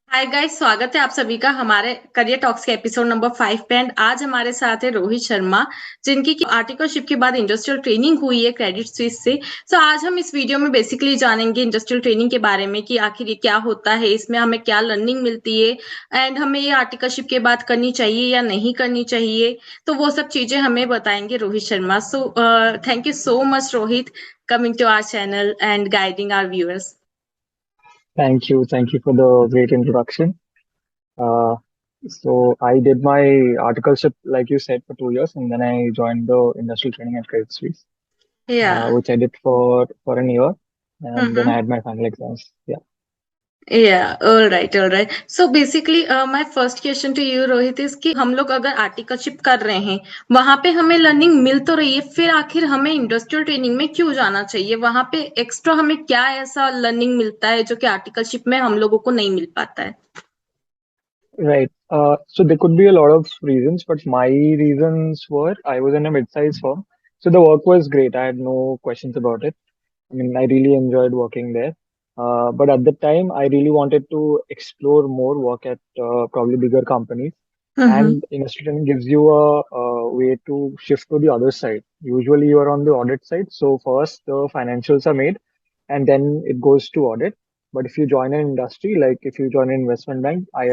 Hi guys, स्वागत है आप सभी का हमारे करियर टॉक्स के एपिसोड नंबर 5 पे। एंड आज हमारे साथ है रोहित शर्मा, जिनकी आर्टिकलशिप के बाद इंडस्ट्रियल ट्रेनिंग हुई है क्रेडिट स्विस से। सो आज हम इस वीडियो में बेसिकली जानेंगे इंडस्ट्रियल ट्रेनिंग के बारे में कि आखिर ये क्या होता है, इसमें हमें क्या लर्निंग मिलती है एंड हमें ये आर्टिकलशिप के बाद करनी चाहिए या नहीं करनी चाहिए। तो वो सब चीजें हमें बताएंगे Rohit Sharma. So thank you so much Rohit, coming to our channel and guiding our viewers. Thank you for the great introduction. Uh, so I did my articleship, like you said, for 2 years, and then I joined the industrial training at Credit Suisse, या which I did for a year, and then I had my final exams. Yeah. Yeah, all right. So basically, my first question to you, Rohit, is कि हम लोग अगर articleship कर रहे हैं, वहां पे हमें लर्निंग मिल तो रही है, फिर आखिर हमें इंडस्ट्रियल ट्रेनिंग में क्यों जाना चाहिए? वहां पे एक्स्ट्रा हमें क्या ऐसा लर्निंग मिलता है जो कि आर्टिकलशिप में हम लोगों को नहीं मिल पाता है? Right. So there could be a lot of reasons, but my reasons were I was in a mid-sized firm, so the work was great. I had no questions about it. I mean, I really enjoyed working there. But at the time, I really wanted to explore more, work at probably bigger companies. Mm-hmm. And industry training gives you a way to shift to the other side. Usually, you are on the audit side. So first, the financials are made, and then it goes to audit. But if you join an industry, like if you join an investment bank, I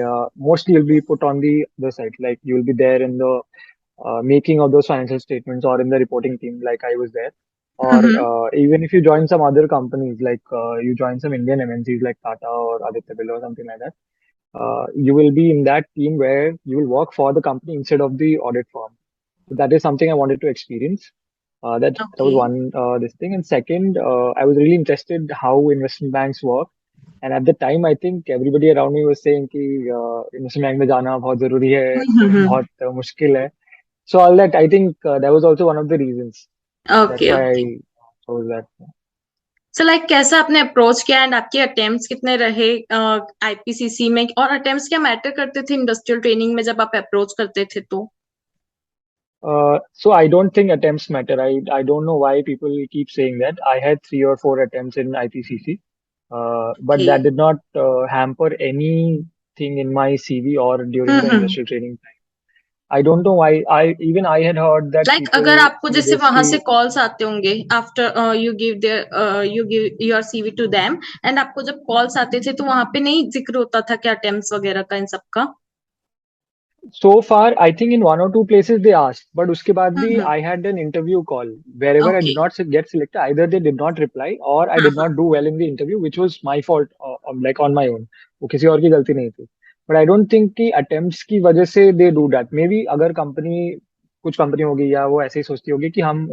mostly you'll be put on the other side. Like you'll be there in the making of those financial statements or in the reporting team, like I was there. Or Mm-hmm. even if you join some other companies, like you join some Indian MNCs like Tata or Aditya Birla or something like that, you will be in that team where you will work for the company instead of the audit firm. So that is something I wanted to experience. That was Okay. one this thing. And second, I was really interested how investment banks work. And at the time, I think everybody around me was saying कि investment bank में जाना बहुत जरूरी है, Mm-hmm. बहुत मुश्किल है. So all that, I think that was also one of the reasons. That's okay, why I okay. chose that. So like कैसा आपने अप्रोच किया एंड आपके अटेम्प्ट्स कितने रहे आईपीसीसी में, और अटेम्प्ट्स क्या मैटर करते थे इंडस्ट्रियल ट्रेनिंग में जब आप अप्रोच करते थे तो? So I don't think attempts matter. I don't know why people keep saying that. I had 3 or 4 attempts in IPCC, but okay. that did not hamper anything in my CV or during the hmm. industrial training time. I don't know why. I had heard that like अगर people आपको जैसे वहां से seriously. Calls आते होंगे after you give your CV to them, and आपको जब calls आते थे तो वहां पे नहीं जिक्र होता था क्या अटेम्प्ट्स वगैरह का इन सब का? So far, I think in 1 or 2 places they asked, but uske baad bhi hmm. I had an interview call. Wherever I okay. did not get selected, either they did not reply or I हाँ, did हाँ। not do well in the interview, which was my fault, like on my own. वो किसी और की गलती नहीं थी. But I don't think कि attempts की वजह से they do that. Maybe अगर company कुछ कंपनी होगी या वो ऐसे ही सोचती होगी कि हम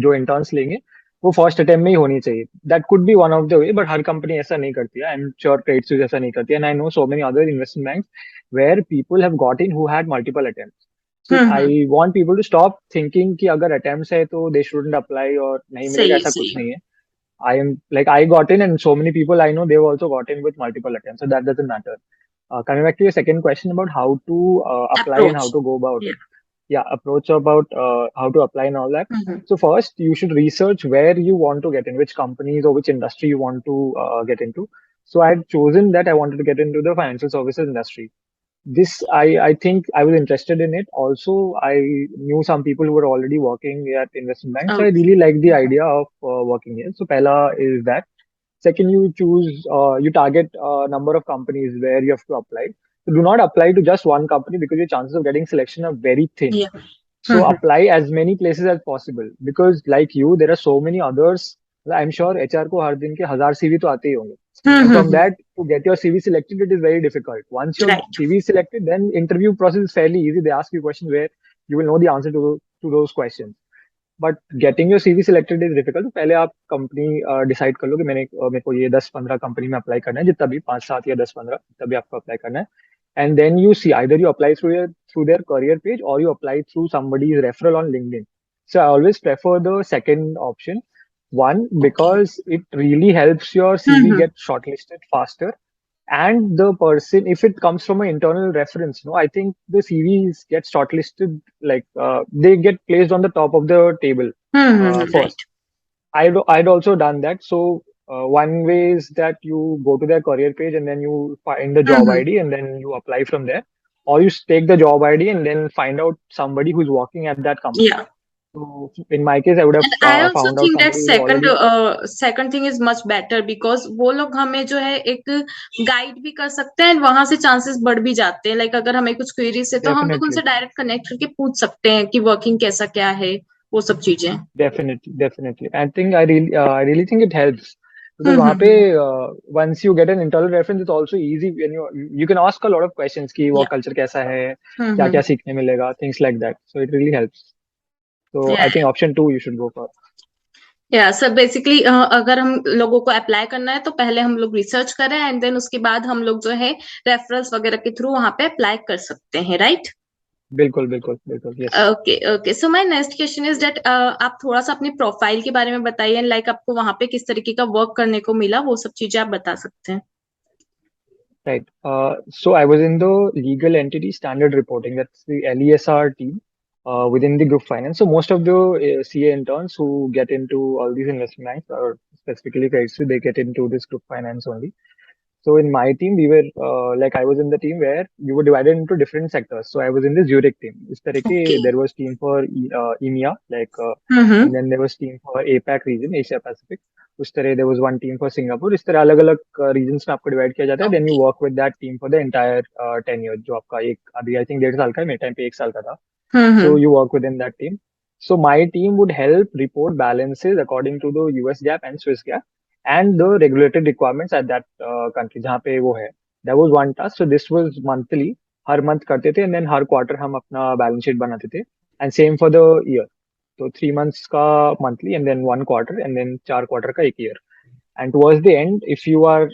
जो इंटर्न्स लेंगे वो फर्स्ट अटेम्प्ट में ही होनी चाहिए. That could be one of the way, but her company ऐसा नहीं करती है. I am sure Credit Suisse ऐसा नहीं करती है. And I know so many other investment banks where people have got in who had multiple attempts. So I hmm. want people to stop thinking कि अगर attempts है तो they shouldn't apply और नहीं मिलेगा, सही है, ऐसा सही कुछ है। नहीं है. I am like I got in and so many people I know they've also got in with multiple attempts, so that doesn't matter. Coming back to your second question about how to apply and approach. how to go about या। it. Yeah, approach about how to apply and all that. Hmm. So first, you should research where you want to get in, which companies or which industry you want to get into. So I had chosen that I wanted to get into the financial services industry. This I think I was interested in it. Also, I knew some people who were already working at investment banks, so I okay. really liked the idea of working here. So Pella is that. Second, you choose, you target a number of companies where you have to apply. So do not apply to just one company because your chances of getting selection are very thin. या। So apply as many places as possible because like you, there are so many others. I'm sure HR को हर दिन के 1000 CV तो आते ही होंगे. And from hmm. that, to get your CV selected, it is very difficult. Once your right. CV is selected, then interview process is fairly easy. They ask you questions where you will know the answer to those questions. But getting your CV selected is difficult. तो पहले आप company decide कर लो कि मेरे को ये 10-15 company में apply करना है, जितना भी 5-7 या 10-15 तभी आपको अप्लाई करना है. And then you see either you apply through their career page or you apply through somebody's referral on LinkedIn. So I always prefer the second option. One, okay. because it really helps your CV hmm. get shortlisted faster. And the person, if it comes from an internal reference, no, I think the CVs get shortlisted, like they get placed on the top of the table hmm. first. Right. I'd also done that. So one way is that you go to their career page and then you find the job Mm-hmm. ID and then you apply from there, or you take the job ID and then find out somebody who's working at that company. Yeah. So in my case, I would have And I also found out think that somebody who's already. second thing is much better because वो लोग हमें जो है एक guide भी कर सकते हैं, वहां से चांसेस बढ़ भी जाते हैं. लाइक अगर हमें कुछ क्वेरी है तो हम लोग उनसे Definitely, डायरेक्ट कनेक्ट करके पूछ सकते हैं कि वर्किंग कैसा क्या है, वो सब चीजें. definitely. I really think it helps because हम्म वहाँ पे हम्म once you get an internal reference, it's also easy when you can ask a lot of questions कि या work culture कैसा है, क्या हम्म क्या सीखने मिलेगा, things like that. So it really helps. So या I think option two you should go for. या सर बेसिकली अगर हम लोगों को अप्लाई करना है तो पहले हम लोग रिसर्च करें एंड देन उसके बाद हम लोग जो है रेफरल्स वगैरह के थ्रू वहां पे अप्लाई कर सकते हैं, राइट? बिल्कुल बिल्कुल बिल्कुल, yes. Okay okay, so my next question is that आप थोड़ा सा अपनी प्रोफाइल के बारे में बताइए, लाइक आपको वहां पे किस तरीके का वर्क करने को मिला, वो सब चीजें आप बता सकते हैं. Right. So I was in the legal entity standard reporting. That's the LESR team within the group finance. So most of the CA interns who get into all these investment banks or specifically credit suisse, they get into this group finance only. So in my team, we were like I was in the team where we were divided into different sectors. So I was in the Zurich team. इस तरह के okay. there was team for EMEA, like, hmm. and then there was team for APAC region, Asia Pacific. उस तरह there was one team for Singapore. इस तरह अलग अलग regions में आपको divide किया जाता है. Then you okay. work with that team for the entire 10 years. जो आपका एक अभी I think 1.5 साल का है, मेरे टाइम पे 1 साल का था. So hmm. you work within that team. So my team would help report balances according to the US GAAP and Swiss GAAP and the regulated requirements at that country जहाँ पे वो है. That was one task. So this was monthly. Her month करते थे and then her quarter हम अपना balance sheet बनाते थे. And same for the year. So 3 months का monthly and then one quarter and then 4 quarter का एक year. And towards the end, if you are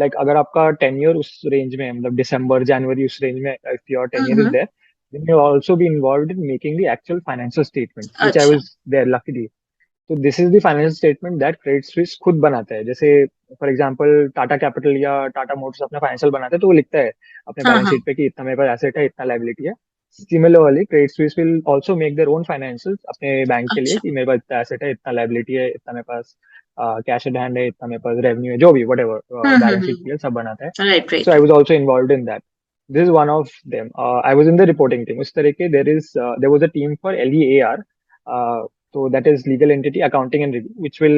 like अगर आपका tenure उस range में है, मतलब December, January उस range में, if your tenure is hmm. there, then you'll also be involved in making the actual financial statements, which I अच्छा. was there luckily. तो this is the financial statement that Credit Suisse खुद बनाता है. जैसे for example Tata capital या Tata Motors अपना financial बनाता है तो वो लिखता है अपने हाँ बैलेंस हाँ. शीट पे कि इतना मेरे पास एसेट है, इतना लायबिलिटी है. Similarly Credit Suisse will also make their own financials अपने बैंक के लिए अच्छा. कि मेरे पास इतना एसेट है, इतना लायबिलिटी है, इतना मेरे पास कैश एट हैंड है, इतना मेरे पास रेवेन्यू है, जो भी what ever balance sheet hmm. PL सब बनाता है. Right So right I right. was also involved in that. This is one of them. I was in the reporting team. उस तरह के there was a team for LEAR. So that is legal entity accounting and review, which will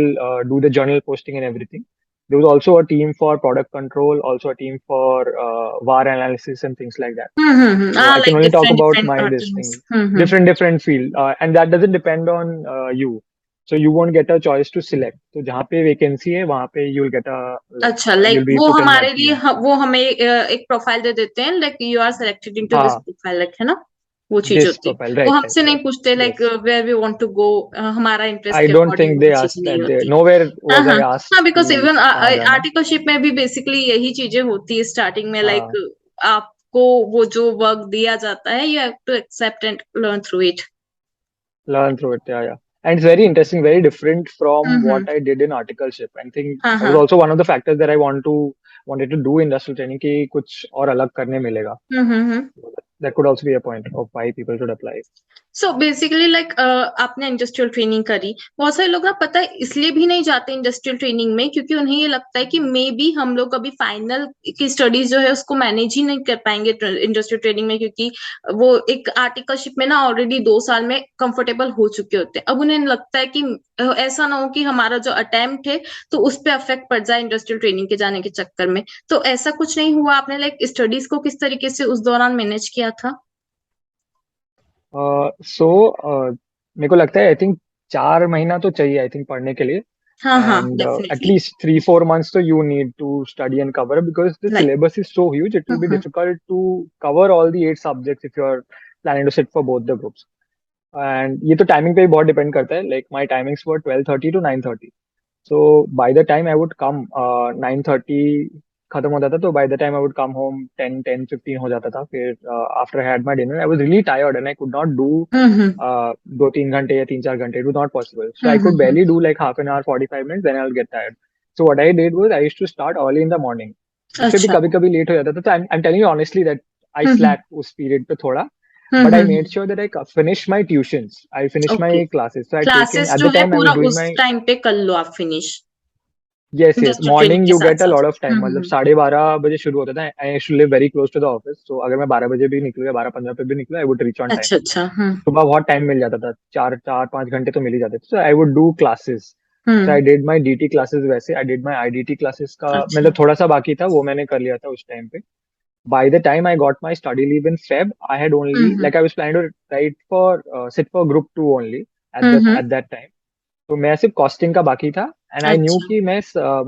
do the journal posting and everything. There was also a team for product control, also a team for VAR analysis and things like that. So I can like only talk different about different my this teams. thing, different field, and that doesn't depend on you. So you won't get a choice to select. तो जहाँ पे vacancy है वहाँ पे you'll get a like अच्छा, like you'll be वो put in that हमारे लिए team. वो हमें एक प्रोफाइल दे देते हैं, like you are selected into this हाँ, प्रोफाइल, लाइक है ना, वो चीज this होती है. profile, वो right, right, हमसे नहीं right. पूछते like Yes. Where we want to go, हमारा इंटरेस्ट I के don't अकॉर्डिंग think वो they चीजें asked नहीं that. होती. Nowhere हाँ was I हाँ asked हाँ, बिकॉज कि इवन कहाँ जाना है. आर्टिकलशिप में भी बेसिकली यही चीजें होती है स्टार्टिंग में, लाइक हाँ, आपको वो जो वर्क दिया जाता है you have to accept and learn through it. learn through it. Yeah, yeah. And it's very interesting, very different from what hmm. I did in articleship. I think हाँ that was हाँ. also one of the factors that I wanted to do industrial training कि कुछ और अलग करने मिलेगा. हम्म. That could also be a point of why people should apply. So basically like आपने industrial training करी. बहुत सारे लोग ना पता है इसलिए भी नहीं जाते इंडस्ट्रियल ट्रेनिंग में क्योंकि उन्हें ये लगता है कि मे बी हम लोग अभी फाइनल की स्टडीज जो है उसको मैनेज ही नहीं कर पाएंगे इंडस्ट्रियल ट्रेनिंग में, क्योंकि वो एक आर्टिकलशिप में ना ऑलरेडी 2 साल में कंफर्टेबल हो चुके होते हैं. अब उन्हें लगता है कि ऐसा ना हो कि हमारा जो अटेम्प्ट है तो उस पर अफेक्ट पड़ जाए इंडस्ट्रियल ट्रेनिंग के जाने के चक्कर में. तो ऐसा कुछ नहीं हुआ? आपने लाइक स्टडीज को किस तरीके से उस दौरान मैनेज किया था? सो मेरे को लगता है आई थिंक 4 महीना तो चाहिए आई थिंक पढ़ने के लिए. हाँ हाँ, And at definitely. least 3-4 months so you need to study and cover because the like. syllabus is so huge it will be difficult to cover all the 8 subjects if you're planning to sit for both the groups. And ये तो timing पे भी बहुत depend करता है. Like my timings were 12:30 to 9:30. So by the time I would come 9:30 खत्म होता था तो by the time I would come home 10:15 हो जाता था. फिर after I had my dinner I was really tired and I could not do हम्म. 2-3 घंटे या 3-4 घंटे. It was not possible. So I could hmm. barely do like half an hour, 45 minutes, then I'll get tired. So what I did was I used to start early in the morning. उससे भी अच्छा. कभी कभी late हो जाता था. तो I'm telling you honestly that I hmm. slack उस period पे थोड़ा. But I hmm. made sure that I finish my tuitions. I finished my okay. classes. So I taken classes at जो the है time I पूरा was doing उस my. Time पे कर लो आप finish. yes, yes. Industrial training morning के you साथ get a साथ। लॉट ऑफ टाइम, मतलब 12:30 बजे शुरू होता था. I should live very close to the office, तो अगर मैं 12 बजे भी निकलूँ या 12:15 पे भी निकलूँ, I would reach on time. अच्छा अच्छा। सुबह बहुत टाइम मिल जाता था, 4-5 घंटे तो मिल ही जाते थे. So I would do classes. So I hmm. Did my DT classes. वैसे I did my IDT classes का अच्छा। मतलब थोड़ा सा बाकी था, वो मैंने कर लिया था उस टाइम पे. By the time I got my study leave in Feb, I had only hmm like I was planning to write for sit for group two only hmm. at that time. तो मैं सिर्फ costing का बाकी था. And I knew अच्छा। कि मैं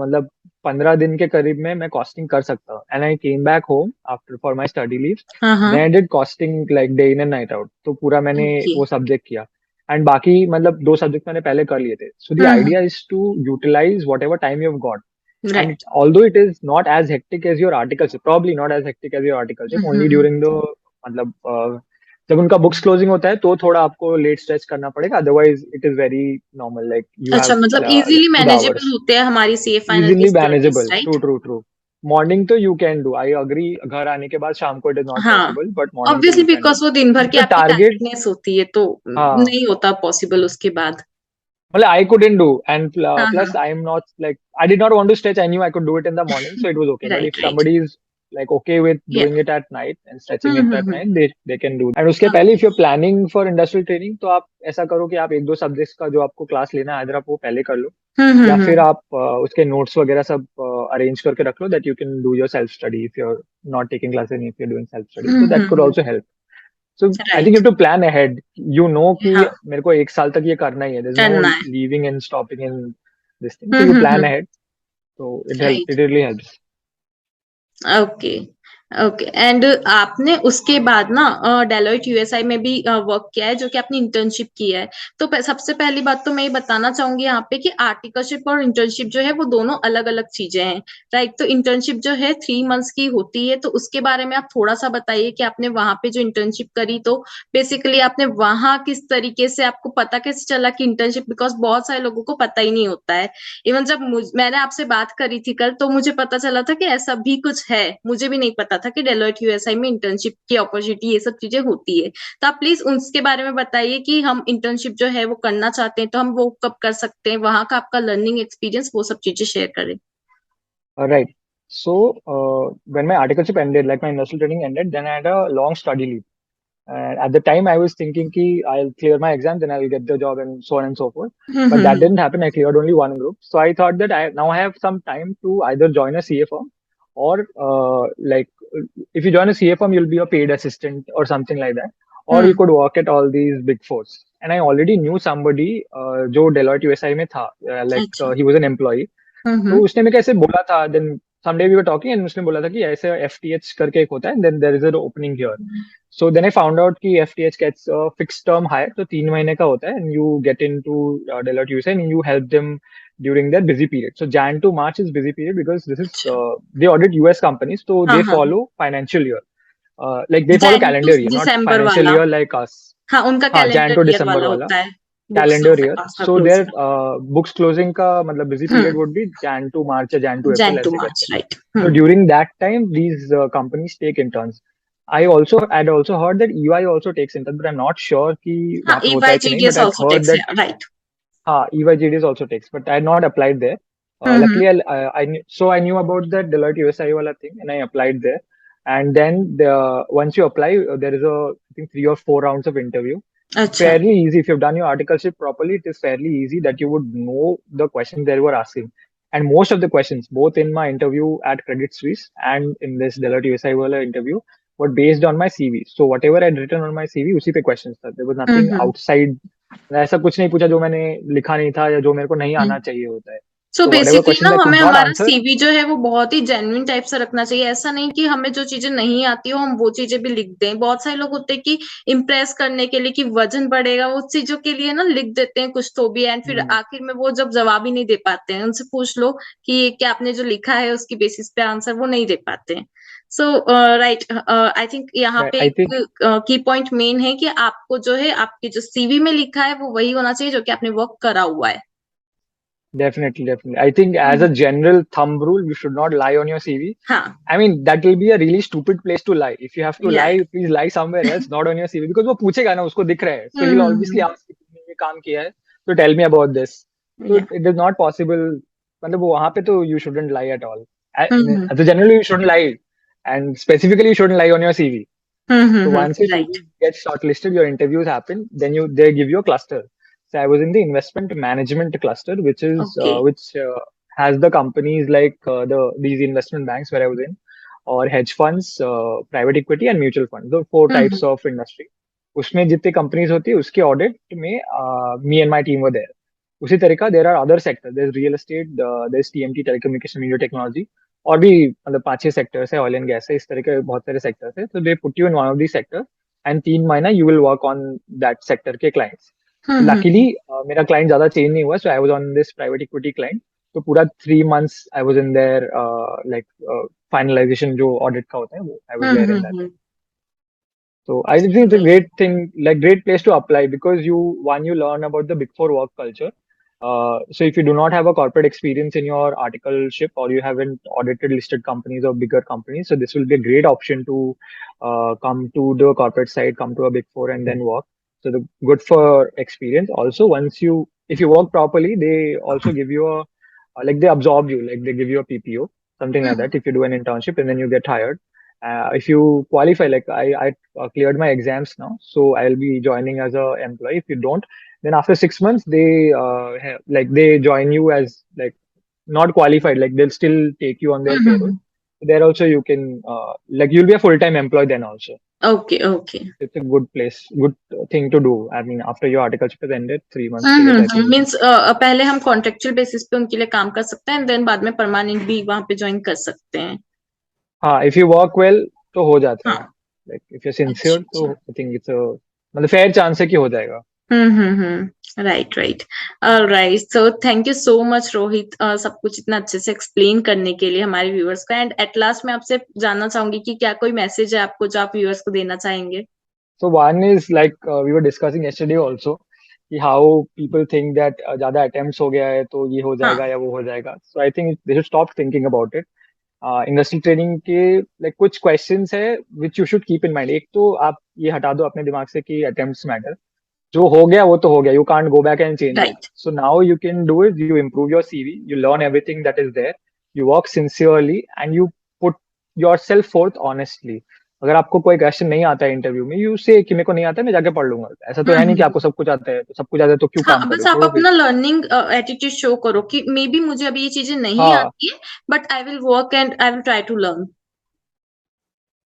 मतलब 15 दिन के करीब में मैं कॉस्टिंग कर सकता हूँ. And I came back home after for my study leave. हाँ हाँ। Then I did costing like day in and night out. तो पूरा मैंने ओके। वो सब्जेक्ट किया. एंड बाकी मतलब 2 सब्जेक्ट मैंने पहले कर लिए थे. So the idea is to utilize whatever time you have got. And right. although it is not as hectic as your articleship, probably not as hectic as your articleship, only during the मतलब जब उनका books closing होता है तो थोड़ा आपको late stretch करना पड़ेगा. Otherwise it is very normal, like you अच्छा, हैव मतलब like easily good manageable hours. होते हैं हमारी सीए फाइनल की easily studies, manageable. True right? True true. Morning तो you can do, I agree. घर आने के बाद शाम को इट इज नॉट हाँ, पॉसिबल, बट मॉर्निंग तो obviously you can do. Because वो दिन भर की तो आपकी टारगेट. टायर्डनेस होती है तो हाँ, नहीं होता पॉसिबल उसके बाद। well, I couldn't do, and हाँ हाँ। plus I'm not like I did not want to stretch. I knew I could do it in the morning, so it was okay. But if right right. somebody is like okay with या। doing it at night and stretching it at hmm. night, they can do. And उसके पहले if you're planning for industrial training, तो आप ऐसा करो कि आप 1-2 subjects का जो आपको क्लास लेना है, इधर आप वो पहले कर लो. या फिर हम्म। आप उसके नोट्स वगैरह सब अरेंज करके रख लो, that you can do your self study if you're not taking classes and if you're doing self study. So that could also help. So I think you right. have to plan ahead. You know कि हाँ, मेरे को 1 साल तक ये करना ही है. There's no करना है। leaving and stopping in this thing. So you plan hmm. ahead. So right. it really helps. Okay. Okay, and आपने उसके बाद ना डेलोइट यूएसआई में भी वर्क किया है, जो कि आपने इंटर्नशिप किया है। तो सबसे पहली बात तो मैं ये बताना चाहूंगी यहाँ पे कि आर्टिकलशिप और इंटर्नशिप जो है वो दोनों अलग अलग चीजें हैं, राइट? तो इंटर्नशिप जो है 3 मंथ्स की होती है, तो उसके बारे में आप थोड़ा सा बताइए कि आपने वहां पे जो इंटर्नशिप करी, तो बेसिकली आपने वहां किस तरीके से, आपको पता कैसे चला कि इंटर्नशिप, बिकॉज बहुत सारे लोगों को पता ही नहीं होता है। इवन जब मैंने आपसे बात करी थी कल, तो मुझे पता चला था कि ऐसा भी कुछ है, मुझे भी नहीं पता था कि डेलोइट यूएसआई में इंटर्नशिप की अपॉर्चुनिटी ये सब चीजें होती है। तो आप प्लीज उसके बारे में बताइए कि हम इंटर्नशिप जो है वो करना चाहते हैं तो हम वो कब कर सकते हैं, वहां का आपका लर्निंग एक्सपीरियंस, वो सब चीजें शेयर करें। Right. So when my articleship ended, like my industrial training ended, then I had a long study leave. And at the time, I was thinking ki I'll clear my exams and I'll get the job and so on and so forth. But that hmm. didn't happen. I cleared only one group. So I thought that I have some time to either join a CA firm or like if you join a CA firm, you'll be a paid assistant or something like that. Or you hmm. could work at all these big fours. And I already knew somebody जो Deloitte USI में था, like अच्छा। he was an employee. तो हम्म। उसने मेरे को ऐसे बोला था. Then someday we were talking and उसने बोला था कि ऐसे FTH करके एक होता है, then there is an opening here. So then I found out कि FTH gets a fixed term hire, तो 3 महीने का होता है, and you get into Deloitte USA and you help them during their busy period. So Jan to March is busy period because this is अच्छा। they audit US companies, so हाँ they हाँ। follow financial year. Like they follow Jan to calendar year, not December financial वाला। year like us. हाँ, उनका हाँ, Jan calendar to year December वाला वाला होता है। Books calendar year. का So close. their books closing का मतलब busy period hmm. would be Jan to March या Jan to Jan April to ऐसे मार्च, करके. Right. So during that time, these companies take interns. I'd also heard that EY also takes interns, but I'm not sure कि हाँ, वहाँ पे होता EY है कि नहीं. But GDS I've also heard takes that है, right. EY also takes, but I had not applied there. Hmm. Luckily, so I knew about that Deloitte USI wala thing, and I applied there. And then once you apply, there is I think 3 or 4 rounds of interview. अच्छा। Fairly easy if you've done your articleship properly. It is fairly easy that you would know the questions they were asking. And most of the questions, both in my interview at Credit Suisse and in this Deloitte USI wala interview, were based on my CV. So whatever I'd written on my CV, उसी पे questions था. There was nothing hmm. outside. ऐसा कुछ नहीं पूछा जो मैंने लिखा नहीं था या जो मेरे को नहीं हम्म। आना चाहिए होता है. सो So whatever बेसिकली ना questions I हमें could not हमारा answer. सीवी जो है वो बहुत ही जेन्युइन टाइप से रखना चाहिए। ऐसा नहीं कि हमें जो चीजें नहीं आती हो हम वो चीजें भी लिख दें। बहुत सारे लोग होते हैं कि इम्प्रेस करने के लिए, कि वजन बढ़ेगा, वो चीजों के लिए ना लिख देते हैं कुछ तो भी, एंड फिर Hmm. आखिर में वो जब जवाब ही नहीं दे पाते हैं। उनसे पूछ लो कि ये क्या आपने जो लिखा है उसकी बेसिस पे आंसर, वो नहीं दे पाते हैं। सो राइट, आई थिंक यहाँ पे I think एक की पॉइंट मेन है कि आपको जो है आपके जो सीवी में लिखा है वो वही होना चाहिए जो कि आपने वर्क करा हुआ है। definitely. I think as a general thumb rule, you should not lie on your CV. हाँ। I mean, that will be a really stupid place to lie. If you have to या। lie, please lie somewhere else, not on your CV, because वो पूछेगा ना, उसको दिख रहा है. So he'll हम्म। obviously ask कि तुमने ये काम किया है, so tell me about this. So या। it is not possible. मतलब वहां पे तो you shouldn't lie at all. Hmm So generally you shouldn't lie, and specifically you shouldn't lie on your CV. So once your right CV gets shortlisted, your interviews happen, then they give you a cluster. So I was in the investment management cluster, okay which has the companies like these investment banks where I was in, or hedge funds, private equity, and mutual funds. The four types hmm of industry. उसमें जितने companies होती है उसके audit में me and my team were there. उसी तरीका there are other sector, there real estate, there TMT telecommunication media technology, और भी मतलब 5-6 सेक्टर्स है, ऑयल एंड गैस है, इस तरह के बहुत सारे सेक्टर्स है. तो they put you in one of the sector and 3 महीना you will work on that sector के क्लाइंट्स. लकीली हम्म मेरा क्लाइंट ज्यादा चेंज नहीं हुआ, so I was on this private equity client. तो पूरा 3 months I was in there, like finalisation जो audit का होता है वो I was there in that. Hmm So I think it's a great thing, like great place to apply, because you learn about the Big Four work culture. So if you do not have a corporate experience in your articleship, or you haven't audited listed companies or bigger companies, so this will be a great option to come to the corporate side, come to a Big Four, and then work. So the good for experience. Also, if you work properly, they also give you like they absorb you, like they give you a PPO, something like that. If you do an internship and then you get hired, if you qualify, like I cleared my exams now, so I'll be joining as a employee. If you don't, then after 6 months they like they join you as like not qualified, like they'll still take you on their payroll. Hmm There also you can like you'll be a full-time employee then also. Okay okay It's a good place, good thing to do. I mean, after your articleship is ended, 3 months के लिए, तो I think means पहले हम contractual basis पे उनके लिए काम कर सकते हैं देन बाद में परमानेंट भी वहां पे ज्वाइन कर सकते हैं. हाँ, if you work well तो हो जाता है. हाँ Like if you're sincere, अच्छा तो अच्छा I think it's a मतलब fair chance है कि हो जाएगा. Right right right so thank you so much Rohit सब कुछ इतना अच्छे से एक्सप्लेन करने के लिए हमारे व्यूअर्स को. एंड एट लास्ट मैं आपसे जानना चाहूंगी कि क्या कोई मैसेज है आपको जो आप व्यूअर्स को देना चाहेंगे. So one is like we were discussing yesterday also कि how people think that ज्यादा attempts हो गया है तो ये हो हाँ जाएगा या वो हो जाएगा. So I think they should stop thinking about it. Industry training के like कुछ questions है which you should keep in mind. एक तो आप ये हटा दो अपने दिमाग से कि attempts matter. जो हो गया वो तो हो गया. You can't go back and change it. Right So now you can do is you improve your CV, you learn everything that is there, you work sincerely and you put yourself forth honestly. अगर आपको कोई question नहीं आता है interview में, you से कि मेरे को नहीं आता है मैं जाके पढ़ लूंगा. ऐसा तो है नहीं कि हम्म आपको सब कुछ आता है, तो सब कुछ आता है तो क्यों हाँ काम कर रहे बस हो, आप छोड़ो फिर. अपना लर्निंग एटीट्यूड शो करो कि मे बी मुझे अभी ये चीजें नहीं हाँ, आती है but I will work and I will try to learn.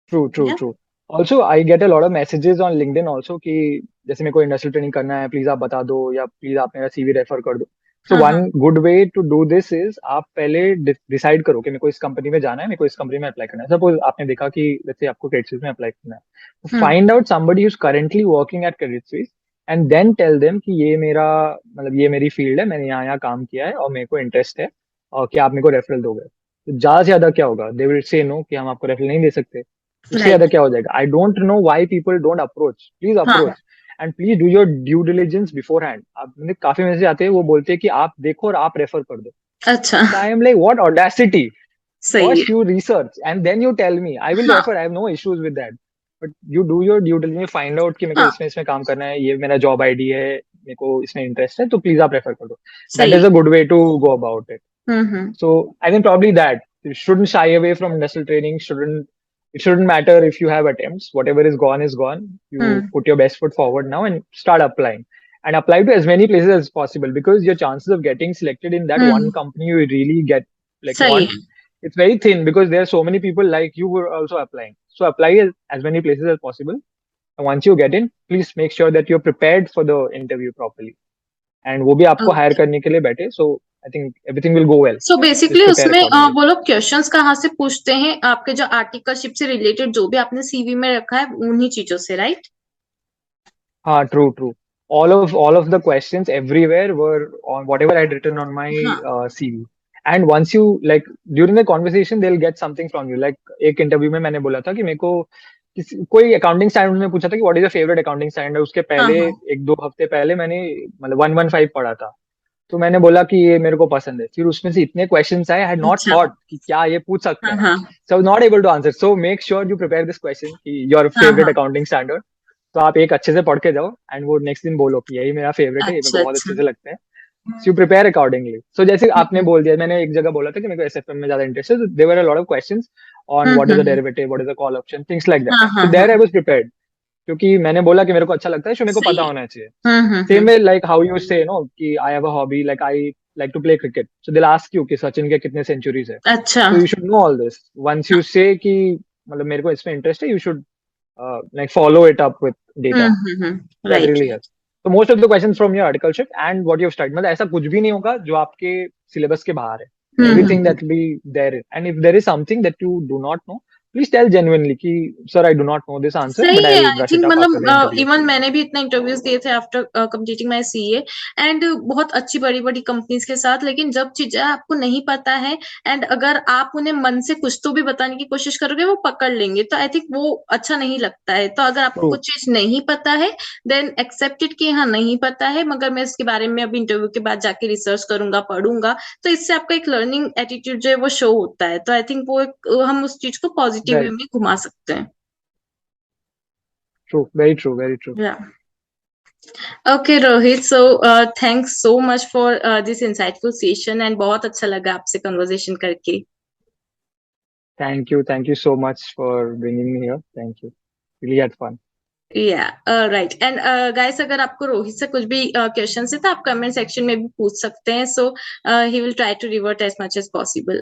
True true true. Also I get a lot of messages on LinkedIn also कि जैसे मेरे को इंडस्ट्रियल ट्रेनिंग करना है, प्लीज आप बता दो, या प्लीज आप मेरा सीवी रेफर कर दो. सो हाँ वन हाँ good way to do this is आप पहले डिसाइड करो कि मेरे को इस कंपनी में जाना है, मेरे को इस कंपनी में अप्लाई करना है. सपोज आपने देखा कि जैसे आपको क्रेडिट स्विस में अप्लाई करना है, तो hmm find out somebody who's currently working at Credit Suisse and then tell them कि ये मेरा मतलब ये मेरी फील्ड है, मैंने यहाँ यहाँ काम किया है और मेरे को इंटरेस्ट है, और क्या आप मेरे को रेफरल दोगे. तो ज्यादा से ज्यादा क्या होगा, दे विल से नो कि हम आपको रेफरल नहीं दे सकते. उससे ज्यादा राइट क्या हो जाएगा, I don't know why people don't approach. Please हाँ approach and please do your due diligence beforehand. आप मतलब काफी मैसेज आते हैं वो बोलते हैं कि आप देखो और आप रेफर कर दो. अच्छा So I am like, what audacity? सही है. First you research and then you tell me. I will हाँ refer. I have no issues with that. But you do your due diligence, find out कि मेरे को हाँ इसमें इसमें काम करना है, ये मेरा जॉब आईडी है, मेरे को इसमें इंटरेस्ट है, तो प्लीज आप रेफर कर दो. That सही is है. a good way to go about it. Hmm. So I think probably that you shouldn't shy away from industrial training. It shouldn't matter if you have attempts. Whatever is gone is gone. You hmm put your best foot forward now and start applying. And apply to as many places as possible, because your chances of getting selected in that one hmm company you really get like सही want, है. it's very thin, because there are so many people like you who are also applying. So apply as many places as possible. And once you get in, please make sure that you're prepared for the interview properly. And वो भी आपको hire okay करने के लिए बैठे. So I think everything will go well. So basically Just prepare उसमें accordingly. वो लोग क्वेश्चंस कहाँ से पूछते हैं आपके जो आर्टिकलशिप से रिलेटेड जो भी आपने सीवी में रखा है उन्हीं चीजों से right. True, true. All of the questions everywhere were on whatever I had written on my हाँ CV. And once you like during the conversation, they'll get something from you. Like एक interview में मैंने बोला था कि मेरे को कोई अकाउंटिंग स्टैंडर्ड में पूछा था कि what is your favourite accounting standard. उसके हाँ पहले हाँ 1-2 हफ्ते पहले मैंने मतलब 115 पढ़ा था. तो मैंने बोला कि ये मेरे को पसंद है. फिर उसमें से इतने क्वेश्चंस आए, आई हैड नॉट अच्छा थॉट कि क्या ये पूछ सकते हाँ हैं. हाँ so not able to answer. So make sure you prepare this question कि योर हाँ फेवरेट हाँ अकाउंटिंग स्टैंडर्ड. तो आप एक अच्छे से पढ़ के जाओ एंड वो नेक्स्ट दिन बोलो कि यही मेरा फेवरेट है, ये मेरे को अच्छा बहुत अच्छा अच्छे से लगता है. So you prepare accordingly. So जैसे आपने बोल दिया, मैंने एक जगह बोला था कि मेरे को एसएफएम में ज्यादा इंटरेस्ट है, so there were a lot of questions on what is the derivative, what is the call option, things like that. हाँ हाँ So हाँ there I was prepared, क्योंकि मैंने बोला कि मेरे को अच्छा लगता है, so मेरे को सही पता है होना चाहिए. Same way like how you say no कि I have a hobby, like I like to play cricket. So they'll ask you कि सचिन के कितने सेंचुरीज है. अच्छा So you should know all this. Once you say कि मतलब मेरे को इसमें इंटरेस्ट है, you should like follow it up with data. That right really helps. So most of the questions from your articleship and what you've studied, मतलब ऐसा कुछ भी नहीं होगा जो आपके सिलेबस के बाहर है. Everything that will be there. And if there is something that you do not know, please tell genuinely कि sir I do not know this answer, सही but है I'll I brush think it up after the मतलब interview. Even मैंने भी इतना interviews दिए थे after completing my CA and बहुत अच्छी बड़ी बड़ी कंपनीज के साथ, लेकिन जब चीजें आपको नहीं पता है एंड अगर आप उन्हें मन से कुछ तो भी बताने की कोशिश करोगे वो पकड़ लेंगे, तो आई थिंक वो अच्छा नहीं लगता है. तो अगर आपको True. कुछ चीज नहीं पता है देन एक्सेप्ट इट कि हाँ नहीं पता है, मगर मैं इसके बारे में अभी इंटरव्यू के बाद जाके रिसर्च करूंगा, पढ़ूंगा, तो इससे आपका एक लर्निंग एटीट्यूड जो है वो शो होता है. तो आई थिंक वो हम उस चीज को पॉजिटिव वे Right. में घुमा सकते हैं. True. Very true. Very true. या okay Rohit, so thanks so much for this insightful session and बहुत अच्छा लगा आपसे कन्वर्सेशन करके. Thank you. Thank you so much for bringing me here. Thank you. Really had fun. या right and guys, अगर आपको रोहित से कुछ भी क्वेश्चन है तो आप कमेंट सेक्शन में भी पूछ सकते हैं. So he will try to revert as much as possible.